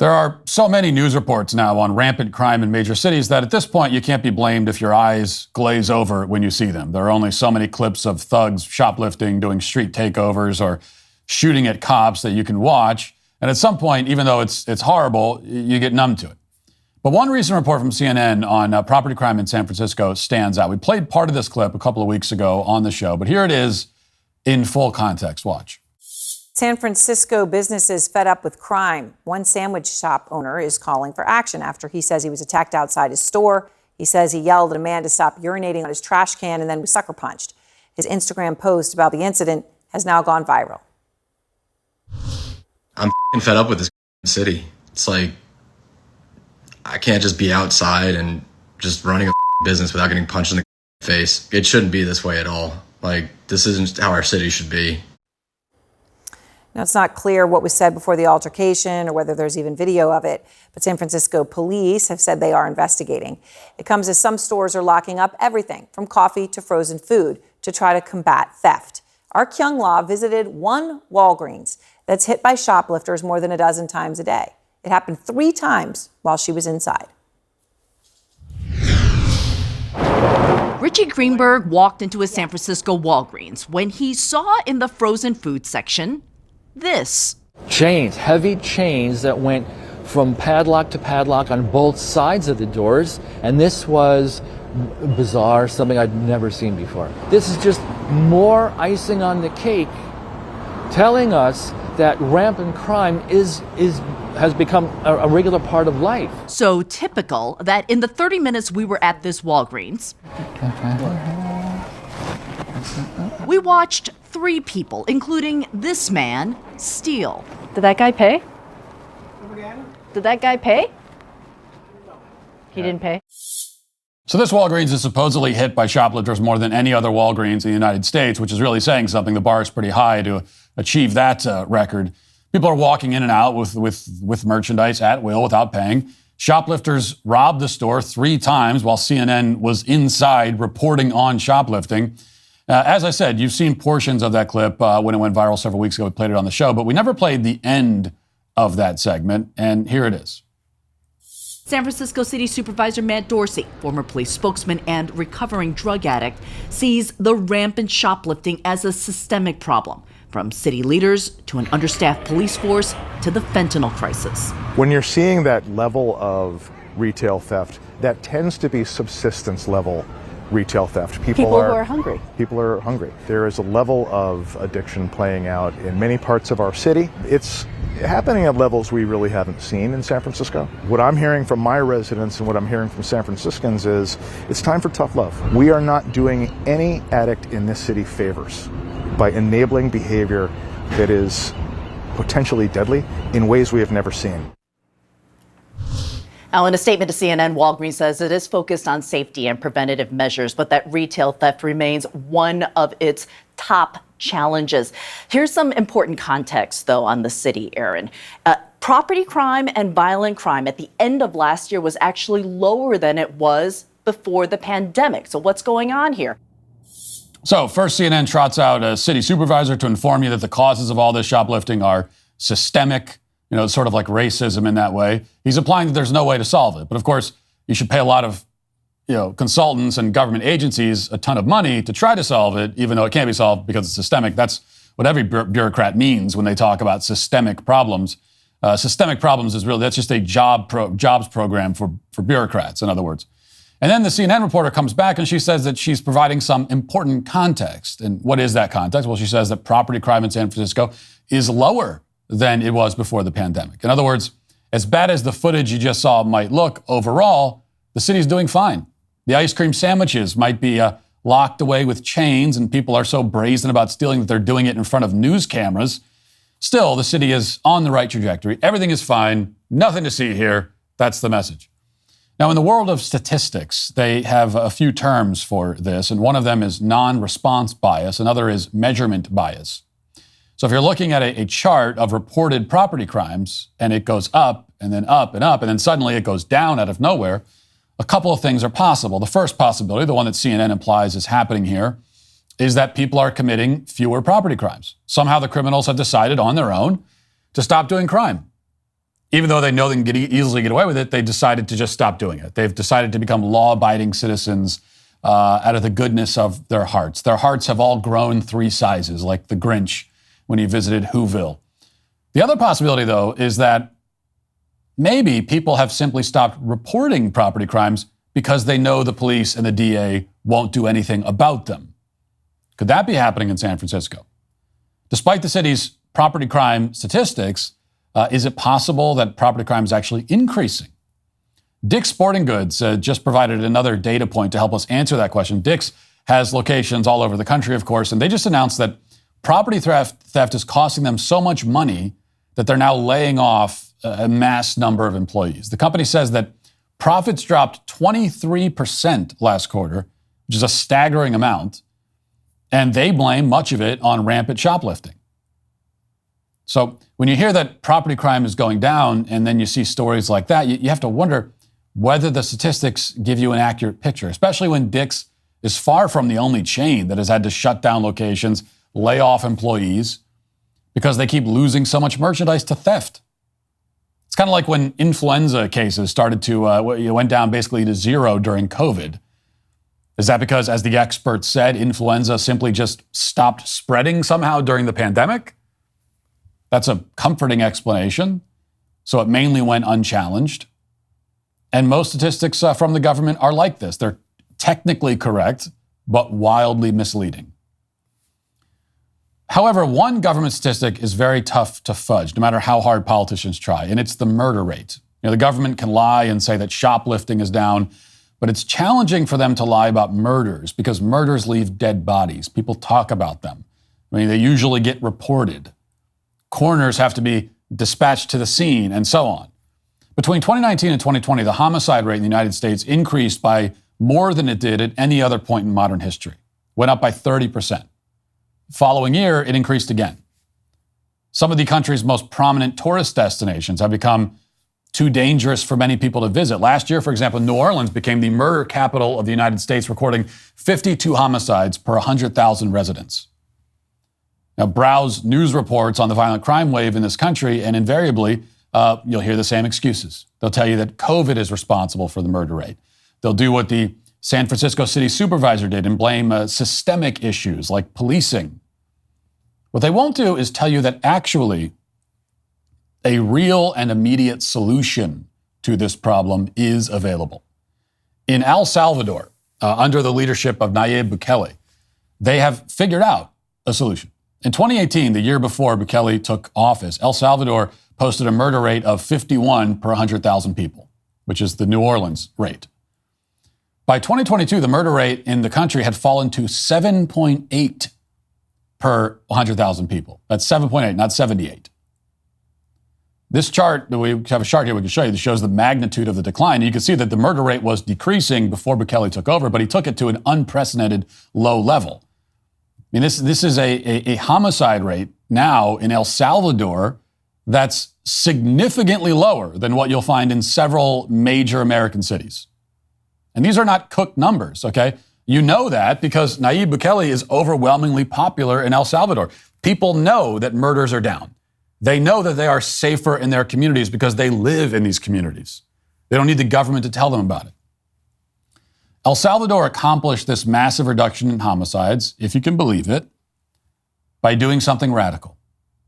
There are so many news reports now on rampant crime in major cities that at this point you can't be blamed if your eyes glaze over when you see them. There are only so many clips of thugs shoplifting, doing street takeovers, or shooting at cops that you can watch. And at some point, even though it's horrible, you get numb to it. But one recent report from CNN on property crime in San Francisco stands out. We played part of this clip a couple of weeks ago on the show, but here it is in full context. Watch. San Francisco businesses fed up with crime. One sandwich shop owner is calling for action after he says he was attacked outside his store. He says he yelled at a man to stop urinating on his trash can and then was sucker punched. His Instagram post about the incident has now gone viral. I'm fed up with this city. It's like, I can't just be outside and just running a business without getting punched in the face. It shouldn't be this way at all. Like, this isn't how our city should be. Now, it's not clear what was said before the altercation or whether there's even video of it, but San Francisco police have said they are investigating. It comes as some stores are locking up everything from coffee to frozen food to try to combat theft. Our Kyung Law visited one Walgreens that's hit by shoplifters more than a dozen times a day. It happened 3 times while she was inside. Richie Greenberg walked into a San Francisco Walgreens when he saw in the frozen food section this. Chains, heavy chains that went from padlock to padlock on both sides of the doors. And this was bizarre, something I'd never seen before. This is just more icing on the cake, telling us that rampant crime has become a regular part of life. So typical that in the 30 minutes we were at this Walgreens, we watched 3 people, including this man, steal. Did that guy pay? Did that guy pay? He didn't pay. So this Walgreens is supposedly hit by shoplifters more than any other Walgreens in the United States, which is really saying something. The bar is pretty high to achieve that record. People are walking in and out with merchandise at will without paying. Shoplifters robbed the store 3 times while CNN was inside reporting on shoplifting. As I said, you've seen portions of that clip when it went viral several weeks ago. We played it on the show, but we never played the end of that segment, and here it is. San Francisco City Supervisor Matt Dorsey, former police spokesman and recovering drug addict, sees the rampant shoplifting as a systemic problem, from city leaders to an understaffed police force to the fentanyl crisis. When you're seeing that level of retail theft, that tends to be subsistence level retail theft. People who are hungry. People are hungry. There is a level of addiction playing out in many parts of our city. It's happening at levels we really haven't seen in San Francisco. What I'm hearing from my residents and what I'm hearing from San Franciscans is it's time for tough love. We are not doing any addict in this city favors by enabling behavior that is potentially deadly in ways we have never seen. Now, in a statement to CNN, Walgreens says it is focused on safety and preventative measures, but that retail theft remains one of its top challenges. Here's some important context, though, on the city, Aaron. Property crime and violent crime at the end of last year was actually lower than it was before the pandemic. So what's going on here? So first, CNN trots out a city supervisor to inform you that the causes of all this shoplifting are systemic. You know, it's sort of like racism in that way. He's implying that there's no way to solve it. But of course, you should pay a lot of, consultants and government agencies a ton of money to try to solve it, even though it can't be solved because it's systemic. That's what every bureaucrat means when they talk about systemic problems. Systemic problems is really, that's just a jobs program for bureaucrats, in other words. And then the CNN reporter comes back and she says that she's providing some important context. And what is that context? Well, she says that property crime in San Francisco is lower than it was before the pandemic. In other words, as bad as the footage you just saw might look, overall, the city's doing fine. The ice cream sandwiches might be locked away with chains, and people are so brazen about stealing that they're doing it in front of news cameras. Still, the city is on the right trajectory. Everything is fine. Nothing to see here. That's the message. Now, in the world of statistics, they have a few terms for this, and one of them is non-response bias. Another is measurement bias. So if you're looking at a chart of reported property crimes and it goes up and then up and up and then suddenly it goes down out of nowhere, a couple of things are possible. The first possibility, the one that CNN implies is happening here, is that people are committing fewer property crimes. Somehow the criminals have decided on their own to stop doing crime. even though they know they can easily get away with it, they decided to just stop doing it. They've decided to become law-abiding citizens out of the goodness of their hearts. Their hearts have all grown 3 sizes, like the Grinch when he visited Whoville. The other possibility, though, is that maybe people have simply stopped reporting property crimes because they know the police and the DA won't do anything about them. Could that be happening in San Francisco? Despite the city's property crime statistics, is it possible that property crime is actually increasing? Dick's Sporting Goods just provided another data point to help us answer that question. Dick's has locations all over the country, of course, and they just announced that property theft is costing them so much money that they're now laying off a mass number of employees. The company says that profits dropped 23% last quarter, which is a staggering amount, and they blame much of it on rampant shoplifting. So when you hear that property crime is going down and then you see stories like that, you have to wonder whether the statistics give you an accurate picture, especially when Dick's is far from the only chain that has had to shut down locations, lay off employees, because they keep losing so much merchandise to theft. It's kind of like when influenza cases started to, went down basically to 0 during COVID. Is that because, as the experts said, influenza simply just stopped spreading somehow during the pandemic? That's a comforting explanation. So it mainly went unchallenged. And most statistics from the government are like this. They're technically correct, but wildly misleading. However, one government statistic is very tough to fudge, no matter how hard politicians try, and it's the murder rate. The government can lie and say that shoplifting is down, but it's challenging for them to lie about murders because murders leave dead bodies. People talk about them. They usually get reported. Coroners have to be dispatched to the scene, and so on. Between 2019 and 2020, the homicide rate in the United States increased by more than it did at any other point in modern history. Went up by 30%. Following year, it increased again. Some of the country's most prominent tourist destinations have become too dangerous for many people to visit. Last year, for example, New Orleans became the murder capital of the United States, recording 52 homicides per 100,000 residents. Now, browse news reports on the violent crime wave in this country, and invariably, you'll hear the same excuses. They'll tell you that COVID is responsible for the murder rate. They'll do what the San Francisco city supervisor did and blame systemic issues like policing. What they won't do is tell you that actually a real and immediate solution to this problem is available. In El Salvador, under the leadership of Nayib Bukele, they have figured out a solution. In 2018, the year before Bukele took office, El Salvador posted a murder rate of 51 per 100,000 people, which is the New Orleans rate. By 2022, the murder rate in the country had fallen to 7.8 per 100,000 people. That's 7.8, not 78. This chart, we have a chart here we can show you that shows the magnitude of the decline. You can see that the murder rate was decreasing before Bukele took over, but he took it to an unprecedented low level. I mean, this is a homicide rate now in El Salvador that's significantly lower than what you'll find in several major American cities. And these are not cooked numbers, okay? You know that because Nayib Bukele is overwhelmingly popular in El Salvador. People know that murders are down. They know that they are safer in their communities because they live in these communities. They don't need the government to tell them about it. El Salvador accomplished this massive reduction in homicides, if you can believe it, by doing something radical.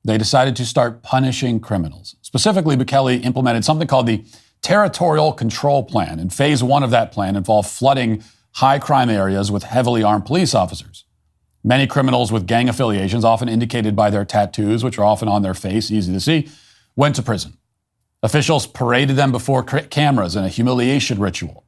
They decided to start punishing criminals. Specifically, Bukele implemented something called the Territorial Control Plan, and phase 1 of that plan involved flooding high crime areas with heavily armed police officers. Many criminals with gang affiliations, often indicated by their tattoos, which are often on their face, easy to see, went to prison. Officials paraded them before cameras in a humiliation ritual.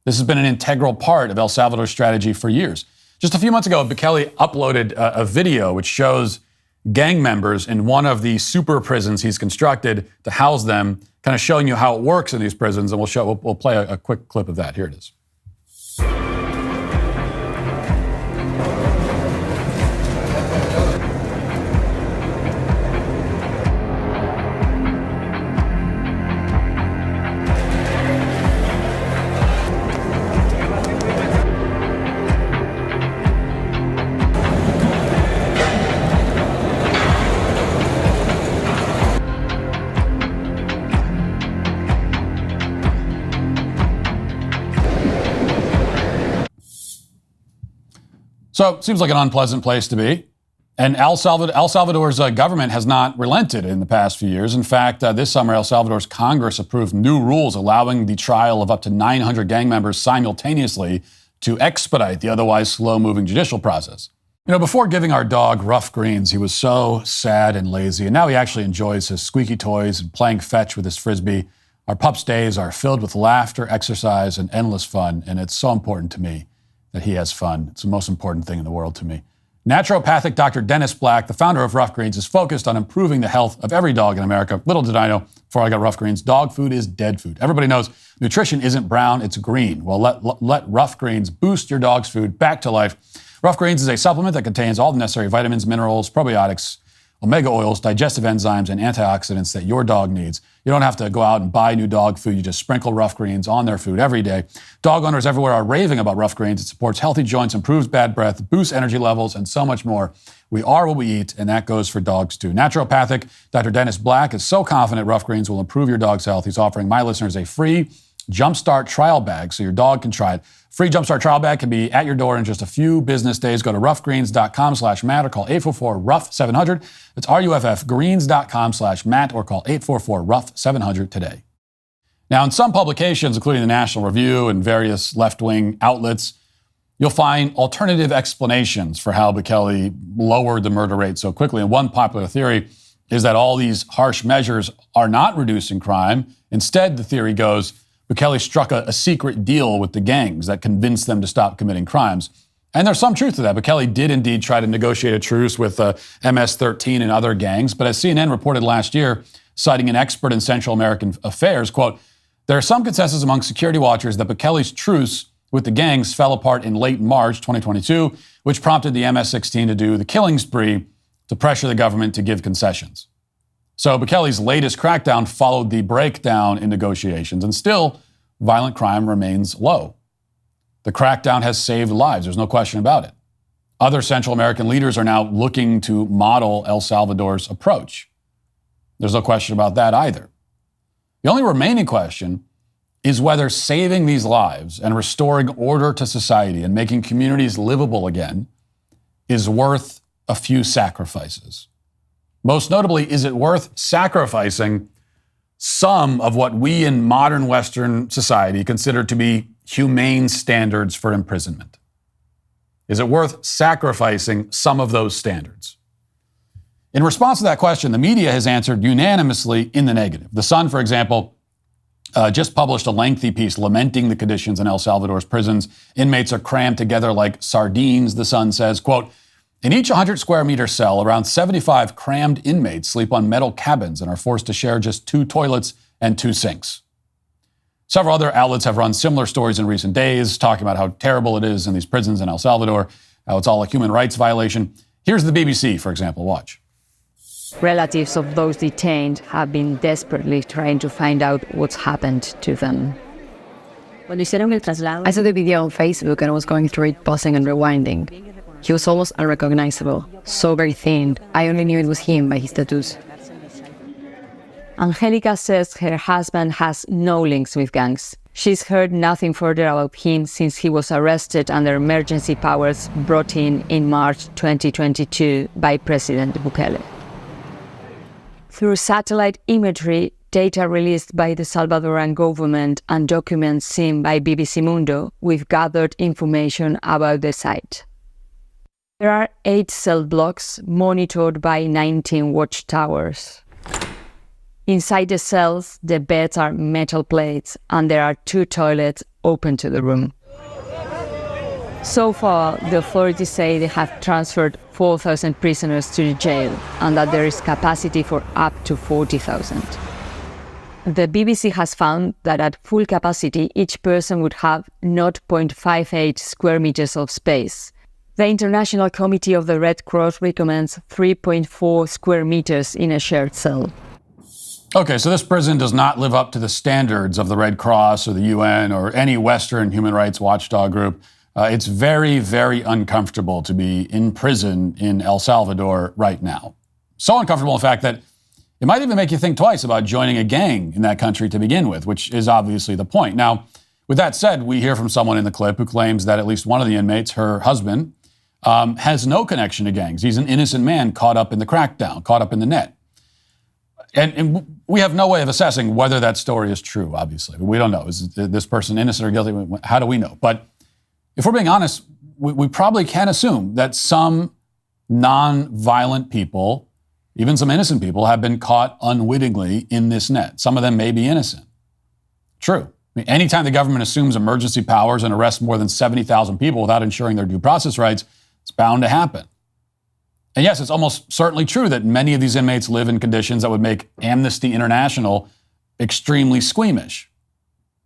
This has been an integral part of El Salvador's strategy for years. Just a few months ago, Bukele uploaded a video which shows gang members in one of the super prisons he's constructed to house them, kind of showing you how it works in these prisons. And we'll play a quick clip of that. Here it is. So it seems like an unpleasant place to be. And El Salvador's government has not relented in the past few years. In fact, this summer, El Salvador's Congress approved new rules allowing the trial of up to 900 gang members simultaneously to expedite the otherwise slow-moving judicial process. You know, before giving our dog rough greens, he was so sad and lazy, and now he actually enjoys his squeaky toys and playing fetch with his Frisbee. Our pup's days are filled with laughter, exercise, and endless fun, and it's so important to me that he has fun. It's the most important thing in the world to me. Naturopathic Dr. Dennis Black, the founder of Rough Greens, is focused on improving the health of every dog in America. Little did I know before I got Rough Greens, dog food is dead food. Everybody knows nutrition isn't brown, it's green. Well, let Rough Greens boost your dog's food back to life. Rough Greens is a supplement that contains all the necessary vitamins, minerals, probiotics, omega oils, digestive enzymes, and antioxidants that your dog needs. You don't have to go out and buy new dog food. You just sprinkle Rough Greens on their food every day. Dog owners everywhere are raving about Rough Greens. It supports healthy joints, improves bad breath, boosts energy levels, and so much more. We are what we eat, and that goes for dogs too. Naturopathic Dr. Dennis Black is so confident Rough Greens will improve your dog's health. He's offering my listeners a free Jumpstart trial bag so your dog can try it. Free Jumpstart trial bag can be at your door in just a few business days. Go to roughgreens.com/Matt or call 844-ROUGH-700. It's RUFF greens.com/Matt or call 844-ROUGH-700 today. Now, in some publications, including the National Review and various left-wing outlets, you'll find alternative explanations for how Bukele lowered the murder rate so quickly. And one popular theory is that all these harsh measures are not reducing crime. Instead, the theory goes, Bukele struck a secret deal with the gangs that convinced them to stop committing crimes. And there's some truth to that. Bukele did indeed try to negotiate a truce with MS-13 and other gangs. But as CNN reported last year, citing an expert in Central American affairs, quote, there is some consensus among security watchers that Bukele's truce with the gangs fell apart in late March 2022, which prompted the MS-16 to do the killing spree to pressure the government to give concessions. So Bukele's latest crackdown followed the breakdown in negotiations, and still, violent crime remains low. The crackdown has saved lives, there's no question about it. Other Central American leaders are now looking to model El Salvador's approach. There's no question about that either. The only remaining question is whether saving these lives and restoring order to society and making communities livable again is worth a few sacrifices. Most notably, is it worth sacrificing some of what we in modern Western society consider to be humane standards for imprisonment? Is it worth sacrificing some of those standards? In response to that question, the media has answered unanimously in the negative. The Sun, for example, just published a lengthy piece lamenting the conditions in El Salvador's prisons. Inmates are crammed together like sardines, the Sun says, quote, in each 100 square meter cell, around 75 crammed inmates sleep on metal cabins and are forced to share just 2 toilets and 2 sinks. Several other outlets have run similar stories in recent days, talking about how terrible it is in these prisons in El Salvador, how it's all a human rights violation. Here's the BBC, for example. Watch. Relatives of those detained have been desperately trying to find out what's happened to them. I saw the video on Facebook and I was going through it, pausing and rewinding. He was almost unrecognizable, so very thin. I only knew it was him by his tattoos. Angelica says her husband has no links with gangs. She's heard nothing further about him since he was arrested under emergency powers brought in March 2022 by President Bukele. Through satellite imagery, data released by the Salvadoran government, and documents seen by BBC Mundo, we've gathered information about the site. There are 8 cell blocks monitored by 19 watchtowers. Inside the cells, the beds are metal plates, and there are 2 toilets open to the room. So far, the authorities say they have transferred 4,000 prisoners to the jail and that there is capacity for up to 40,000. The BBC has found that at full capacity, each person would have 0.58 square meters of space. The International Committee of the Red Cross recommends 3.4 square meters in a shared cell. Okay, so this prison does not live up to the standards of the Red Cross or the UN or any Western human rights watchdog group. It's very, very uncomfortable to be in prison in El Salvador right now. So uncomfortable, in fact, that it might even make you think twice about joining a gang in that country to begin with, which is obviously the point. Now, with that said, we hear from someone in the clip who claims that at least one of the inmates, her husband, has no connection to gangs. He's an innocent man caught up in the crackdown, caught up in the net. And we have no way of assessing whether that story is true, obviously. We don't know. Is this person innocent or guilty? How do we know? But if we're being honest, we probably can assume that some non-violent people, even some innocent people, have been caught unwittingly in this net. Some of them may be innocent. True. I mean, anytime the government assumes emergency powers and arrests more than 70,000 people without ensuring their due process rights, it's bound to happen. And yes, it's almost certainly true that many of these inmates live in conditions that would make Amnesty International extremely squeamish.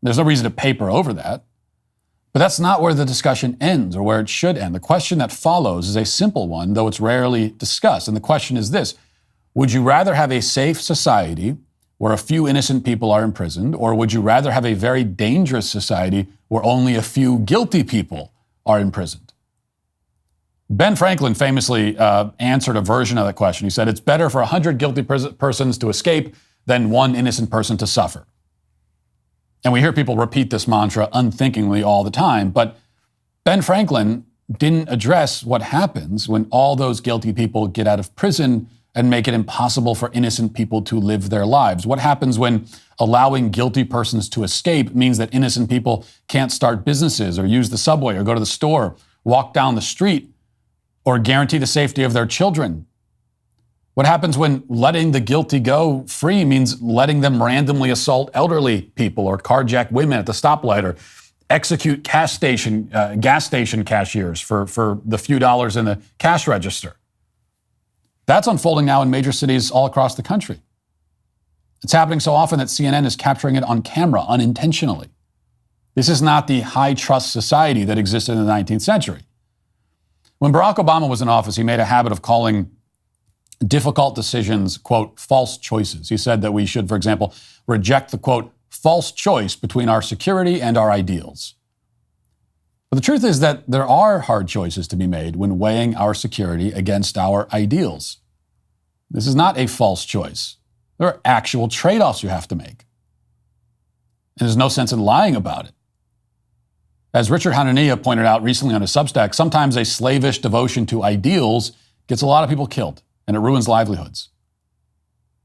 There's no reason to paper over that. But that's not where the discussion ends or where it should end. The question that follows is a simple one, though it's rarely discussed. And the question is this: would you rather have a safe society where a few innocent people are imprisoned, or would you rather have a very dangerous society where only a few guilty people are imprisoned? Ben Franklin famously answered a version of that question. He said, it's better for 100 guilty persons to escape than one innocent person to suffer. And we hear people repeat this mantra unthinkingly all the time, but Ben Franklin didn't address what happens when all those guilty people get out of prison and make it impossible for innocent people to live their lives. What happens when allowing guilty persons to escape means that innocent people can't start businesses or use the subway or go to the store, walk down the street, or guarantee the safety of their children? What happens when letting the guilty go free means letting them randomly assault elderly people or carjack women at the stoplight or execute gas station cashiers for the few dollars in the cash register? That's unfolding now in major cities all across the country. It's happening so often that CNN is capturing it on camera unintentionally. This is not the high-trust society that existed in the 19th century. When Barack Obama was in office, he made a habit of calling difficult decisions, quote, false choices. He said that we should, for example, reject the, quote, false choice between our security and our ideals. But the truth is that there are hard choices to be made when weighing our security against our ideals. This is not a false choice. There are actual trade-offs you have to make. And there's no sense in lying about it. As Richard Hanania pointed out recently on his Substack, sometimes a slavish devotion to ideals gets a lot of people killed, and it ruins livelihoods.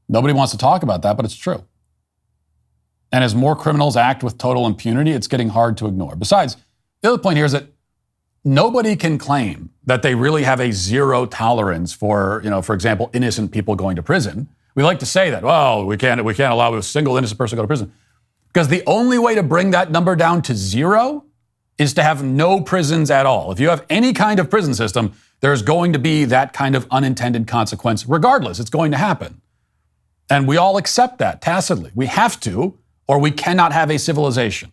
Nobody wants to talk about that, but it's true. And as more criminals act with total impunity, it's getting hard to ignore. Besides, the other point here is that nobody can claim that they really have a zero tolerance for, for example, innocent people going to prison. We like to say that, well, we can't allow a single innocent person to go to prison. Because the only way to bring that number down to zero is to have no prisons at all. If you have any kind of prison system, there's going to be that kind of unintended consequence regardless. It's going to happen. And we all accept that tacitly. We have to, or we cannot have a civilization.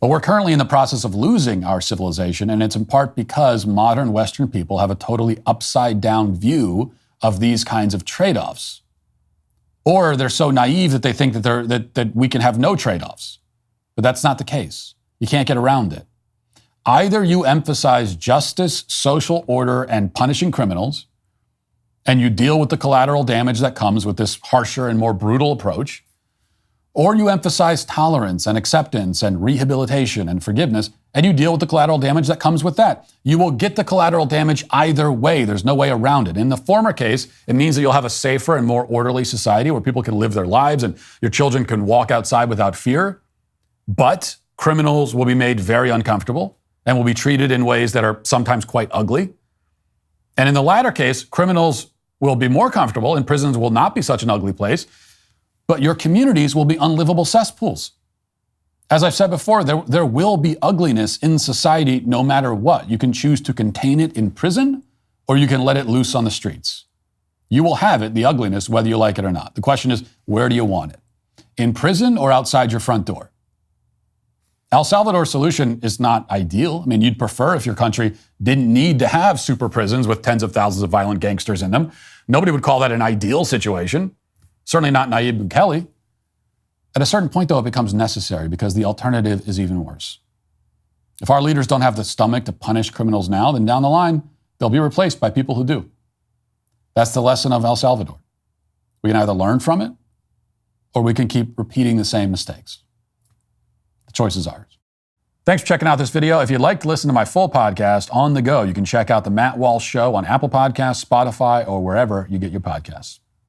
But we're currently in the process of losing our civilization, and it's in part because modern Western people have a totally upside-down view of these kinds of trade-offs. Or they're so naive that they think that we can have no trade-offs. But that's not the case. You can't get around it. Either you emphasize justice, social order, and punishing criminals, and you deal with the collateral damage that comes with this harsher and more brutal approach, or you emphasize tolerance and acceptance and rehabilitation and forgiveness, and you deal with the collateral damage that comes with that. You will get the collateral damage either way. There's no way around it. In the former case, it means that you'll have a safer and more orderly society where people can live their lives and your children can walk outside without fear. But criminals will be made very uncomfortable and will be treated in ways that are sometimes quite ugly. And in the latter case, criminals will be more comfortable and prisons will not be such an ugly place, but your communities will be unlivable cesspools. As I've said before, there will be ugliness in society no matter what. You can choose to contain it in prison or you can let it loose on the streets. You will have it, the ugliness, whether you like it or not. The question is, where do you want it? In prison or outside your front door? El Salvador's solution is not ideal. I mean, you'd prefer if your country didn't need to have super prisons with tens of thousands of violent gangsters in them. Nobody would call that an ideal situation. Certainly not Nayib Bukele. At a certain point, though, it becomes necessary because the alternative is even worse. If our leaders don't have the stomach to punish criminals now, then down the line, they'll be replaced by people who do. That's the lesson of El Salvador. We can either learn from it or we can keep repeating the same mistakes. The choice is ours. Thanks for checking out this video. If you'd like to listen to my full podcast on the go, you can check out The Matt Walsh Show on Apple Podcasts, Spotify, or wherever you get your podcasts.